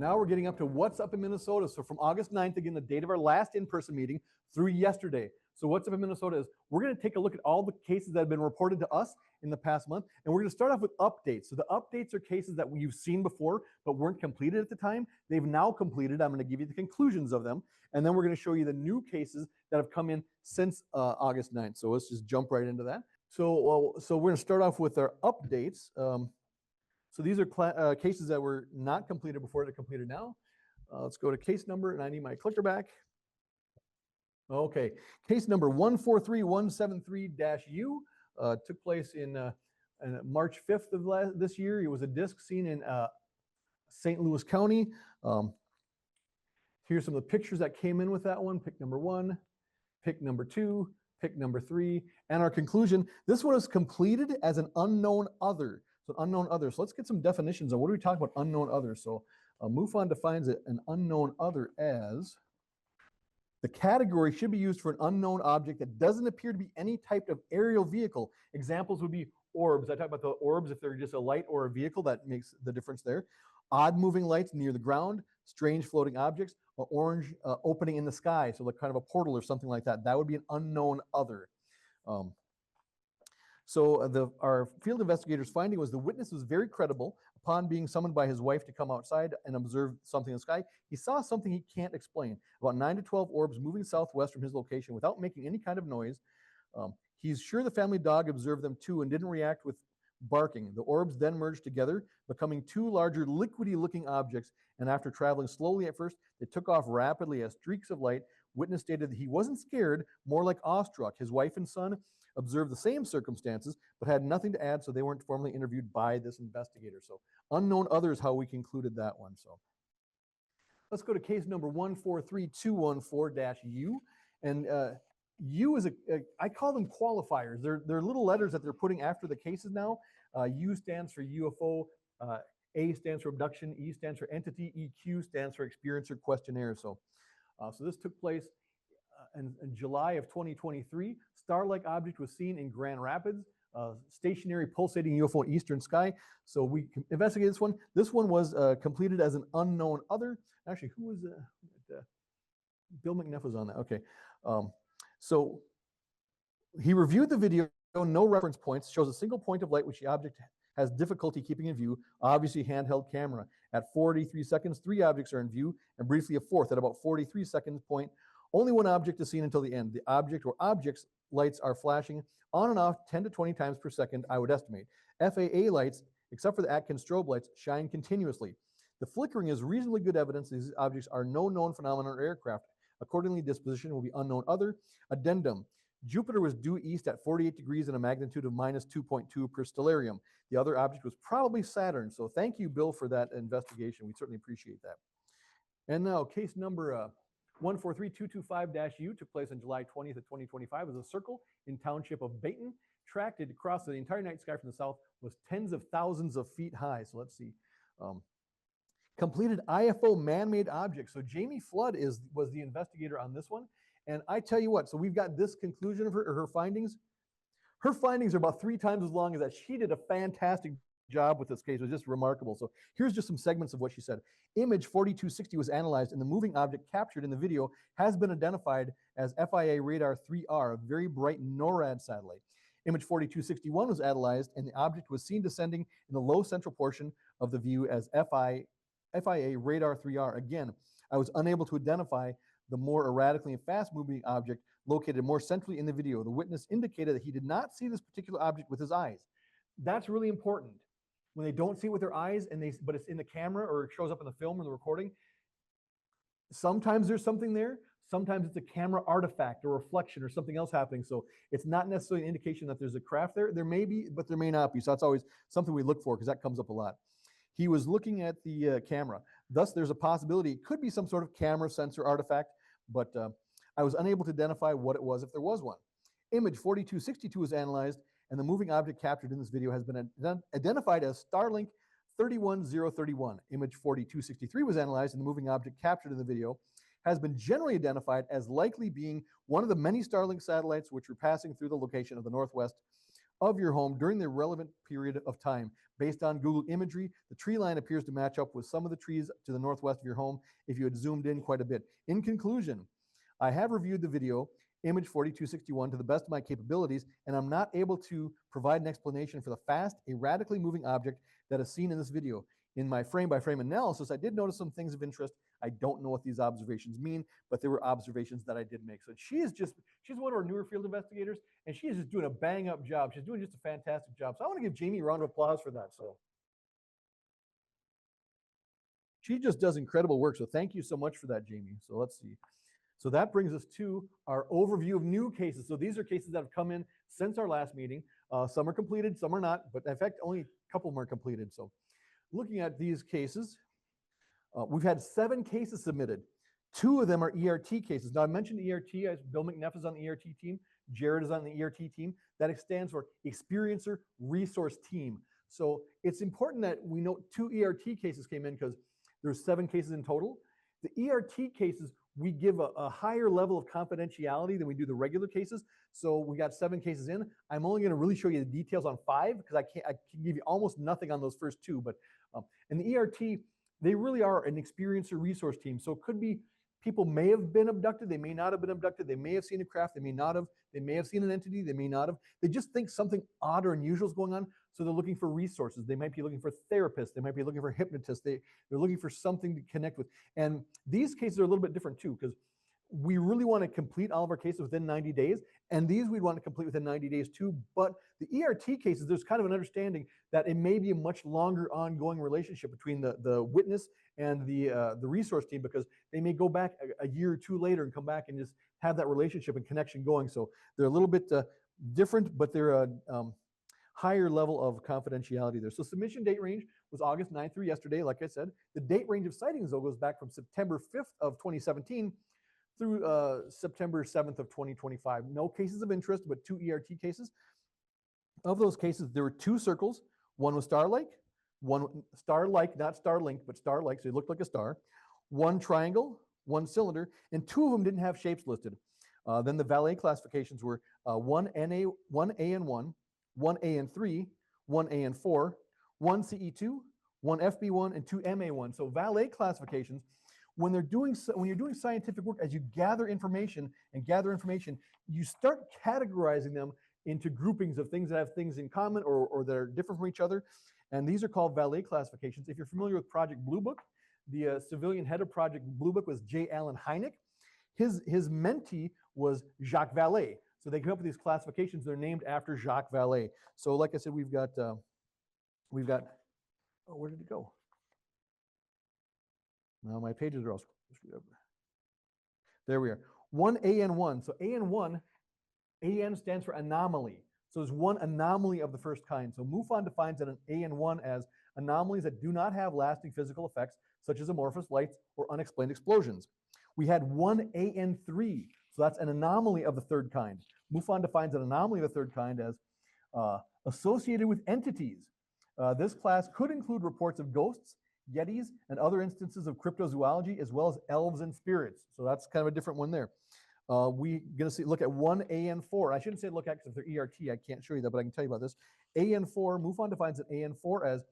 Now we're getting up to what's up in Minnesota. So from August 9th, again, the date of our last in-person meeting, through yesterday. So what's up in Minnesota is we're going to take a look at all the cases that have been reported to us in the past month, and we're going to start off with updates. So the updates are cases that you've seen before but weren't completed at the time. They've now completed. I'm going to give you the conclusions of them, and then we're going to show you the new cases that have come in since August 9th. So let's just jump right into that. So we're going to start off with our updates. So these are cases that were not completed before, they're completed now. Let's go to case number, and I need my clicker back. Okay, case number 143173-U took place in March 5th of this year. It was a disc seen in St. Louis County. Here's some of the pictures that came in with that one. Pick number 1, pick number 2, pick number 3, and our conclusion. This one is completed as an unknown other. So unknown other. So let's get some definitions on what are we talking about unknown other. So MUFON defines it, an unknown other as the category should be used for an unknown object that doesn't appear to be any type of aerial vehicle. Examples would be orbs. I talk about the orbs if they're just a light or a vehicle, that makes the difference there. Odd moving lights near the ground, strange floating objects, or orange opening in the sky, so like kind of a portal or something like that. That would be an unknown other. So our field investigator's finding was the witness was very credible. Upon being summoned by his wife to come outside and observe something in the sky, he saw something he can't explain. About 9 to 12 orbs moving southwest from his location without making any kind of noise. He's sure the family dog observed them too and didn't react with barking. The orbs then merged together, becoming 2 larger liquidy-looking objects, and after traveling slowly at first, they took off rapidly as streaks of light. Witness stated that he wasn't scared, more like awestruck. His wife and son observed the same circumstances, but had nothing to add, so they weren't formally interviewed by this investigator. So unknown other is how we concluded that one. So let's go to case number 143214-U. And U is I call them qualifiers. They're little letters that they're putting after the cases now. U stands for UFO, A stands for abduction, E stands for entity, EQ stands for experiencer questionnaire. So this took place in July of 2023. Star-like object was seen in Grand Rapids, stationary pulsating UFO in eastern sky. So we investigated this one. This one was completed as an unknown other. Actually, who was Bill McNeff was on that. Okay. So he reviewed the video, no reference points, shows a single point of light which the object has difficulty keeping in view, obviously handheld camera. At 43 seconds, 3 objects are in view, and briefly a fourth at about 43 seconds point. Only 1 object is seen until the end. The object or objects lights are flashing on and off 10 to 20 times per second, I would estimate. FAA lights, except for the Atkins strobe lights, shine continuously. The flickering is reasonably good evidence these objects are no known phenomenon or aircraft. Accordingly, disposition will be unknown other. Addendum. Jupiter was due east at 48 degrees and a magnitude of -2.2 per stellarium. The other object was probably Saturn. So thank you, Bill, for that investigation. We certainly appreciate that. And now case number 143225-U took place on July 20th of 2025 as a circle in township of Bayton, tracked across the entire night sky from the south, was tens of thousands of feet high. So let's see. Completed IFO man-made object. So Jamie Flood was the investigator on this one. And I tell you what, so we've got this conclusion of her findings. Her findings are about 3 times as long as that. She did a fantastic job with this case. It was just remarkable. So here's just some segments of what she said. Image 4260 was analyzed, and the moving object captured in the video has been identified as FIA Radar 3R, a very bright NORAD satellite. Image 4261 was analyzed, and the object was seen descending in the low central portion of the view as FIA Radar 3R. Again, I was unable to identify the more erratically and fast-moving object located more centrally in the video. The witness indicated that he did not see this particular object with his eyes. That's really important. When they don't see it with their eyes, but it's in the camera or it shows up in the film or the recording, sometimes there's something there. Sometimes it's a camera artifact or reflection or something else happening. So it's not necessarily an indication that there's a craft there. There may be, but there may not be. So that's always something we look for because that comes up a lot. He was looking at the camera. Thus, there's a possibility it could be some sort of camera sensor artifact, but I was unable to identify what it was if there was one. Image 4262 was analyzed, and the moving object captured in this video has been identified as Starlink 31031. Image 4263 was analyzed, and the moving object captured in the video has been generally identified as likely being one of the many Starlink satellites which were passing through the location of the northwest of your home during the relevant period of time. Based on Google imagery, the tree line appears to match up with some of the trees to the northwest of your home if you had zoomed in quite a bit. In conclusion, I have reviewed the video, image 4261, to the best of my capabilities, and I'm not able to provide an explanation for the fast, erratically moving object that is seen in this video. In my frame-by-frame analysis, I did notice some things of interest. I don't know what these observations mean, but there were observations that I did make. So she's one of our newer field investigators, and she is just doing a bang-up job. She's doing just a fantastic job. So I want to give Jamie a round of applause for that. So she just does incredible work. So thank you so much for that, Jamie. So let's see. So that brings us to our overview of new cases. So these are cases that have come in since our last meeting. Some are completed, some are not, but in fact, only a couple of them are completed. So looking at these cases, we've had 7 cases submitted. 2 of them are ERT cases. Now I mentioned ERT, as Bill McNeff is on the ERT team, Jared is on the ERT team. That stands for Experiencer Resource Team. So it's important that we note 2 ERT cases came in because there's 7 cases in total. The ERT cases, we give a higher level of confidentiality than we do the regular cases. So we got 7 cases in. I'm only going to really show you the details on 5 because I can give you almost nothing on those first 2. But in the ERT, they really are an experiencer resource team. So it could be people may have been abducted, they may not have been abducted, they may have seen a craft, they may not have, they may have seen an entity, they may not have. They just think something odd or unusual is going on, so they're looking for resources. They might be looking for therapists, they might be looking for hypnotists, they're looking for something to connect with. And these cases are a little bit different too, because we really want to complete all of our cases within 90 days, and these we'd want to complete within 90 days too. But the ERT cases, there's kind of an understanding that it may be a much longer ongoing relationship between the witness and the resource team, because they may go back a year or 2 later and come back and just have that relationship and connection going. So they're a little bit different, but they're a higher level of confidentiality there. So submission date range was August 9th through yesterday, like I said. The date range of sightings, though, goes back from September 5th of 2017 through September 7th of 2025. No cases of interest, but 2 ERT cases. Of those cases, there were 2 circles. One was star-like, one star-like, not star-link, but star-like, so it looked like a star. 1 triangle, 1 cylinder, and 2 of them didn't have shapes listed. Then the valet classifications were 1NA, 1AN1, 1AN3, 1AN4, 1 CE2, 1 FB1, and 2 MA1. So valet classifications, when you're doing scientific work, as you gather information, you start categorizing them into groupings of things that have things in common or that are different from each other. And these are called valet classifications. If you're familiar with Project Blue Book, the civilian head of Project Blue Book was J. Allen Hynek. His mentee was Jacques Vallée. So they came up with these classifications. They're named after Jacques Vallée. So like I said, we've got, oh, where did it go? Now my pages are all screwed up. There we are. 1AN1. So AN1, AN stands for anomaly. So there's 1 anomaly of the first kind. So MUFON defines an AN1 as anomalies that do not have lasting physical effects, such as amorphous lights or unexplained explosions. We had 1 AN3. So that's an anomaly of the 3rd kind. MUFON defines an anomaly of the 3rd kind as associated with entities. This class could include reports of ghosts, yetis, and other instances of cryptozoology, as well as elves and spirits. So that's kind of a different one there. We're going to look at 1 AN4. I shouldn't say look at because if they're ERT, I can't show you that, but I can tell you about this. AN4, MUFON defines an AN4 as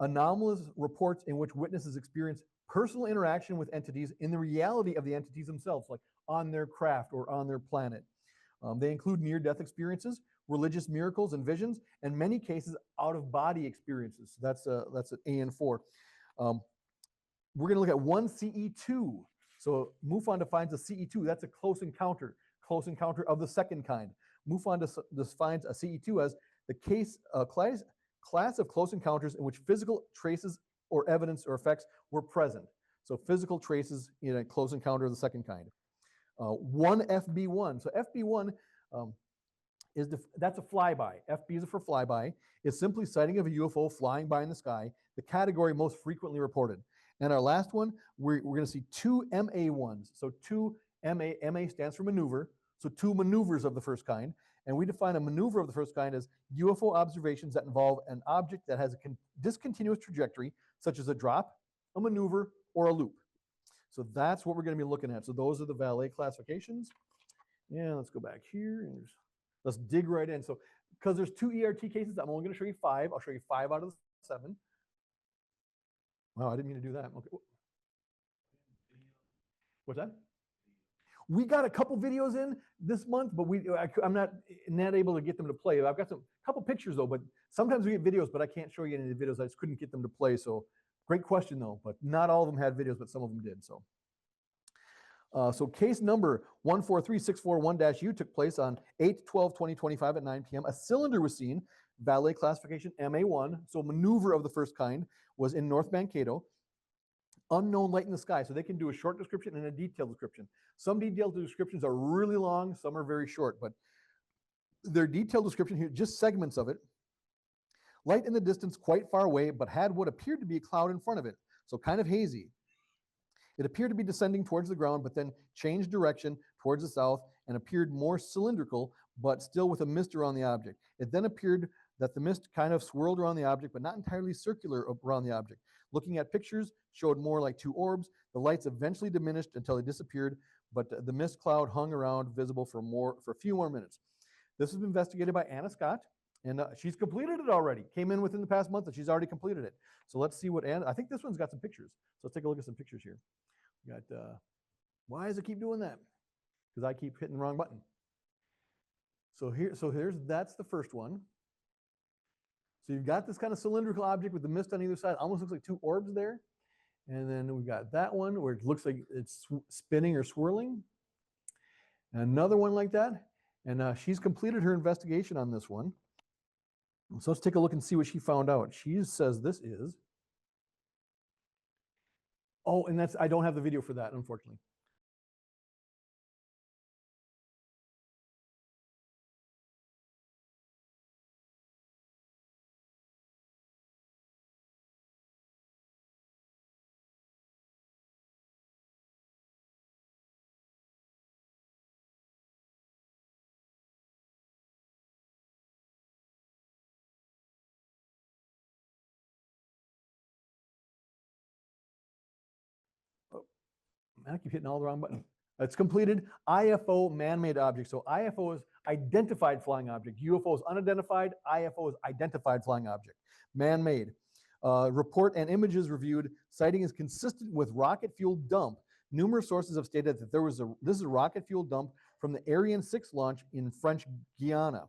anomalous reports in which witnesses experience personal interaction with entities in the reality of the entities themselves, like on their craft or on their planet. They include near-death experiences, religious miracles and visions, and many cases out-of-body experiences. So that's an AN4. We're going to look at 1 CE2. So MUFON defines a CE2. That's a close encounter of the 2nd kind. MUFON defines a CE2 as the class of close encounters in which physical traces or evidence or effects were present. So physical traces in a close encounter of the 2nd kind. 1 FB1. So FB1 that's a flyby. FB is for flyby. It's simply sighting of a UFO flying by in the sky, the category most frequently reported. And our last one, we're going to see 2 MA1s. So 2 MA stands for maneuver. So 2 maneuvers of the 1st kind. And we define a maneuver of the 1st kind as UFO observations that involve an object that has a discontinuous trajectory, such as a drop, a maneuver, or a loop. So that's what we're going to be looking at. So those are the valet classifications. Yeah, let's go back here and let's dig right in. So because there's 2 ERT cases, I'm only going to show you 5. I'll show you 5 out of the 7. Wow, I didn't mean to do that. Okay. What's that? We got a couple videos in this month, but I'm not able to get them to play. I've got a couple pictures though, but sometimes we get videos, but I can't show you any of the videos. I just couldn't get them to play. So great question though, but not all of them had videos, but some of them did. So. So case number 143641-U took place on 8/12/2025 at 9 p.m. A cylinder was seen, valet classification MA1, so maneuver of the first kind, was in North Mankato. Unknown light in the sky, so they can do a short description and a detailed description. Some detailed descriptions are really long, some are very short, but their detailed description here, just segments of it. Light in the distance quite far away, but had what appeared to be a cloud in front of it, so kind of hazy. It appeared to be descending towards the ground, but then changed direction towards the south and appeared more cylindrical, but still with a mist around the object. It then appeared that the mist kind of swirled around the object, but not entirely circular around the object. Looking at pictures showed more like 2 orbs. The lights eventually diminished until they disappeared, but the mist cloud hung around visible for a few more minutes. This has been investigated by Anna Scott, and she's completed it already. Came in within the past month, and she's already completed it. So let's see what Anna, I think this one's got some pictures. So let's take a look at some pictures here. We got, why does it keep doing that? Because I keep hitting the wrong button. That's the first one. So you've got this kind of cylindrical object with the mist on either side. Almost looks like 2 orbs there. And then we've got that one where it looks like it's spinning or swirling. And another one like that. And she's completed her investigation on this one. So let's take a look and see what she found out. She says this is. Oh, and I don't have the video for that, unfortunately. I keep hitting all the wrong buttons. It's completed. IFO, man-made object. So IFO is identified flying object. UFO is unidentified. IFO is identified flying object. Man-made. Report and images reviewed. Sighting is consistent with rocket fuel dump. Numerous sources have stated that this is a rocket fuel dump from the Ariane 6 launch in French Guiana.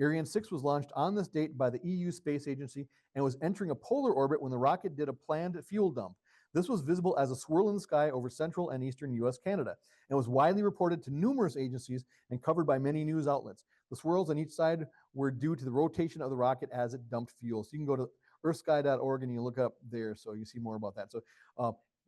Ariane 6 was launched on this date by the EU Space Agency and was entering a polar orbit when the rocket did a planned fuel dump. This was visible as a swirl in the sky over central and eastern U.S. Canada and was widely reported to numerous agencies and covered by many news outlets. The swirls on each side were due to the rotation of the rocket as it dumped fuel. So you can go to earthsky.org and you look up there so you see more about that. So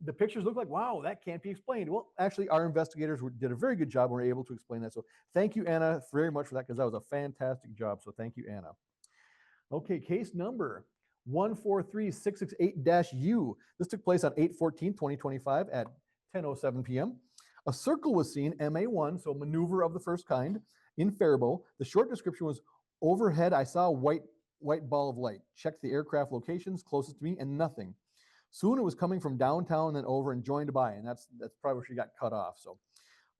the pictures look like, wow, that can't be explained. Well, actually, our investigators did a very good job and were able to explain that. So thank you, Anna, very much for that, because that was a fantastic job. So thank you, Anna. Okay, case number 143668-U. This took place on 8/14/2025 at 10:07 p.m. A circle was seen, MA1, so maneuver of the first kind, in Faribault. The short description was, overhead, I saw a white ball of light. Checked the aircraft locations closest to me and nothing. Soon it was coming from downtown, then over and joined by, and that's probably where she got cut off. So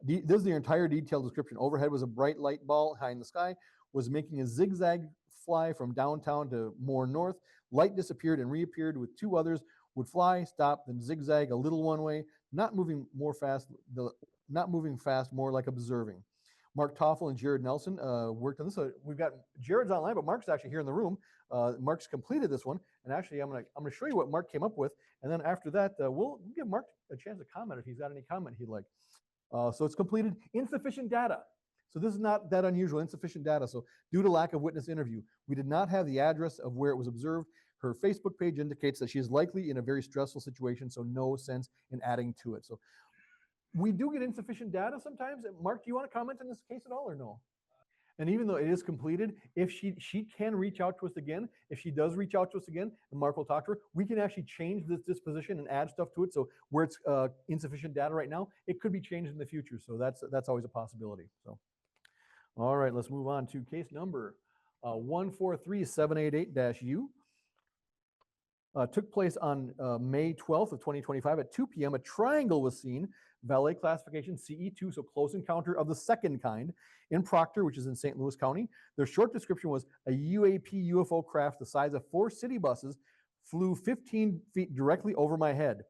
this is the entire detailed description. Overhead was a bright light ball high in the sky, was making a zigzag fly from downtown to more north. Light disappeared and reappeared with 2 others, would fly, stop, then zigzag a little one way, not moving fast, more like observing. Mark Toffel and Jared Nelson worked on this. So we've got Jared's online, but Mark's actually here in the room. Mark's completed this one, and actually I'm gonna show you what Mark came up with, and then after that we'll give Mark a chance to comment if he's got any comment he'd like. So it's completed. Insufficient data. So this is not that unusual. Insufficient data. So due to lack of witness interview, we did not have the address of where it was observed. Her Facebook page indicates that she is likely in a very stressful situation, so no sense in adding to it. So we do get insufficient data sometimes. Mark, do you want to comment on this case at all or no? And even though it is completed, if she can reach out to us again, if she does reach out to us again, and Mark will talk to her, we can actually change this disposition and add stuff to it. So where it's insufficient data right now, it could be changed in the future. So that's always a possibility. So, all right, let's move on to case number 143788-U. took place on May 12th of 2025 at 2 p.m. A triangle was seen, valet classification CE2, so close encounter of the second kind, in Proctor, which is in St. Louis County. Their short description was a UAP UFO craft the size of 4 city buses flew 15 feet directly over my head.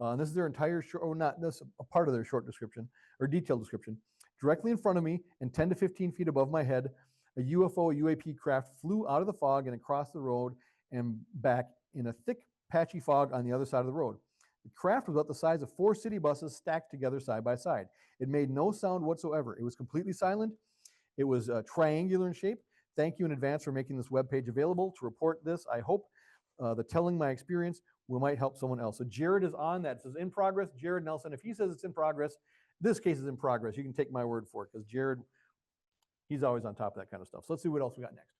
And this is their entire short, or not, this a part of their short description, or detailed description. Directly in front of me and 10 to 15 feet above my head, a UFO UAP craft flew out of the fog and across the road and back in a thick, patchy fog on the other side of the road. The craft was about the size of 4 city buses stacked together side by side. It made no sound whatsoever. It was completely silent. It was triangular in shape. Thank you in advance for making this webpage available to report this. I hope the telling my experience might help someone else. So Jared is on that. It says in progress. Jared Nelson, if he says it's in progress, this case is in progress. You can take my word for it because Jared, he's always on top of that kind of stuff. So let's see what else we got next.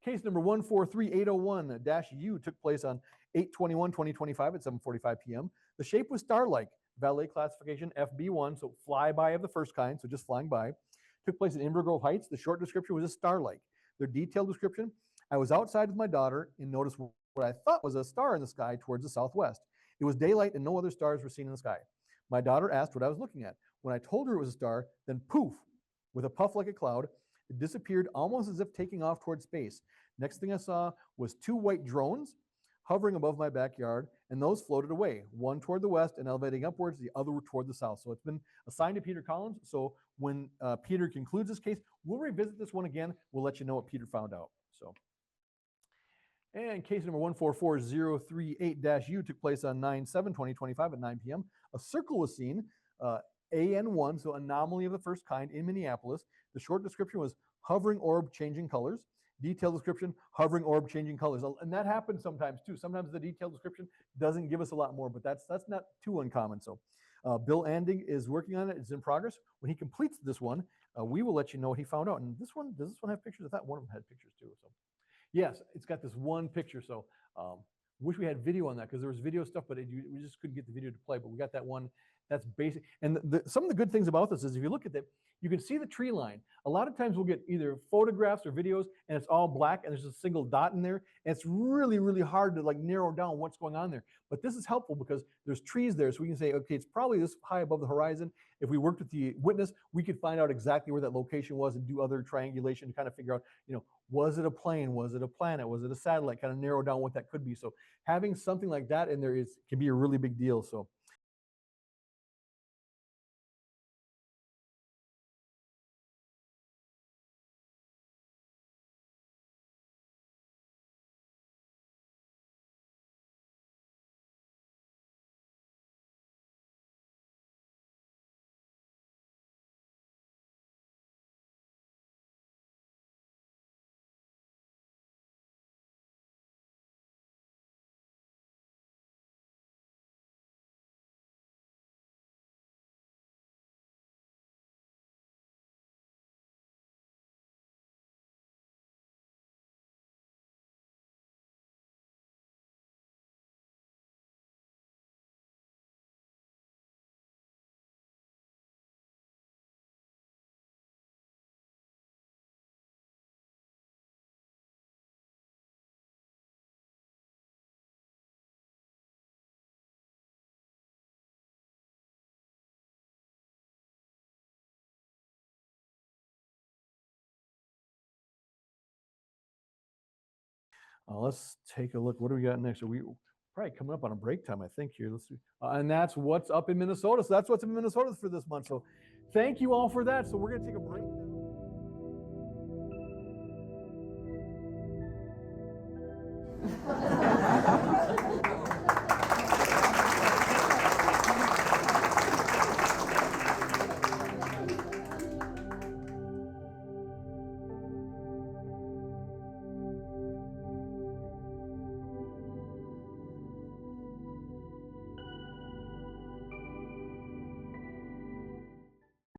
Case number 143801-U took place on 8/21/2025 at 7:45 p.m. The shape was star-like, valet classification FB1, so flyby of the first kind, so just flying by. Took place in Inver Grove Heights. The short description was a star-like. Their detailed description, I was outside with my daughter and noticed what I thought was a star in the sky towards the southwest. It was daylight and no other stars were seen in the sky. My daughter asked what I was looking at. When I told her it was a star, then poof, with a puff like a cloud, it disappeared almost as if taking off towards space. Next thing I saw was 2 white drones hovering above my backyard, and those floated away, one toward the west and elevating upwards, the other toward the south. So it's been assigned to Peter Collins. So when Peter concludes this case, we'll revisit this one again. We'll let you know what Peter found out. So, and case number 144038-U took place on 9/7/2025 at 9 p.m. A circle was seen, AN1, so anomaly of the first kind, in Minneapolis. The short description was hovering orb changing colors. Detailed description, hovering orb changing colors. And that happens sometimes too. Sometimes the detailed description doesn't give us a lot more, but that's not too uncommon. So Bill Anding is working on it. It's in progress. When he completes this one, we will let you know what he found out. And this one, does this one have pictures? I thought one of them had pictures too. So yes, it's got this one picture. So wish we had video on that because there was video stuff, but we just couldn't get the video to play. But we got that one. That's basic. And some of the good things about this is if you look at it, you can see the tree line. A lot of times we'll get either photographs or videos and it's all black and there's a single dot in there. And it's really, really hard to like narrow down what's going on there. But this is helpful because there's trees there. So we can say, okay, it's probably this high above the horizon. If we worked with the witness, we could find out exactly where that location was and do other triangulation to kind of figure out, was it a plane? Was it a planet? Was it a satellite? Kind of narrow down what that could be. So having something like that in there can be a really big deal. So let's take a look. What do we got next? Are we probably coming up on a break time, I think, here. Let's see. And that's what's up in Minnesota. So that's what's in Minnesota for this month. So thank you all for that. So we're going to take a break.